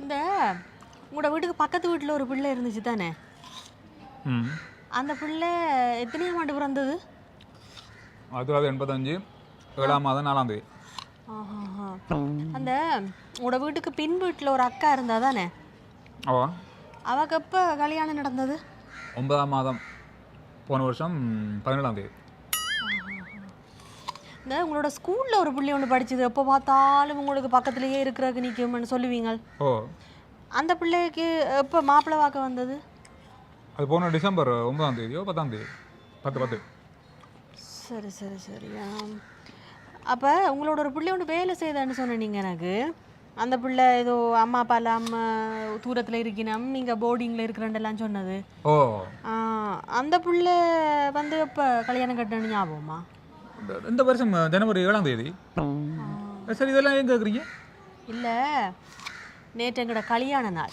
இந்த உங்களோட வீட்டுக்கு பக்கத்து வீட்டில் ஒரு பிள்ளை இருந்துச்சு தானே? அந்த பிள்ளை எத்தனையாம் ஆண்டு பிறந்தது? 1985 7ஆம் மாதம் 4ஆம் தேதி. அந்த உங்களோட வீட்டுக்கு பின் வீட்டில் ஒரு அக்கா இருந்தா தானே? அவக்கு எப்போ கல்யாணம் நடந்தது? 9ஆம் மாதம் போன வருஷம் 17ஆம் தேதி. இந்த உங்களோட ஸ்கூலில் ஒரு பிள்ளை ஒன்று படிச்சது, எப்போ பார்த்தாலும் உங்களுக்கு பக்கத்துலேயே இருக்கிறதுக்கு நிற்கும்னு சொல்லுவீங்க. அந்த பிள்ளைக்கு எப்போ மாப்பிள்ளை வாக்க வந்தது? அது போன டிசம்பர் 9ஆம் தேதியோ 10ஆம் தேதி. 10. சரி சரி சரி. அப்போ உங்களோட ஒரு பிள்ளை ஒன்று வேலை செய்தான்னு சொன்னீங்க எனக்கு. அந்த பிள்ளை ஏதோ அம்மா அப்பா இல்லாமல் தூரத்தில் இருக்கணும், நீங்கள் போர்டிங்கில் இருக்கிறேன்லாம் சொன்னது. அந்த பிள்ளை வந்து இப்போ கல்யாணம் கட்டணும்னு ஞாபகமா? இந்த வருஷம் ஜனவரி 7ஆம் தேதி. சரி, இதெல்லாம் எங்கே இருக்கிறீங்க? இல்லை, நேற்று எங்களோட கல்யாண நாள்.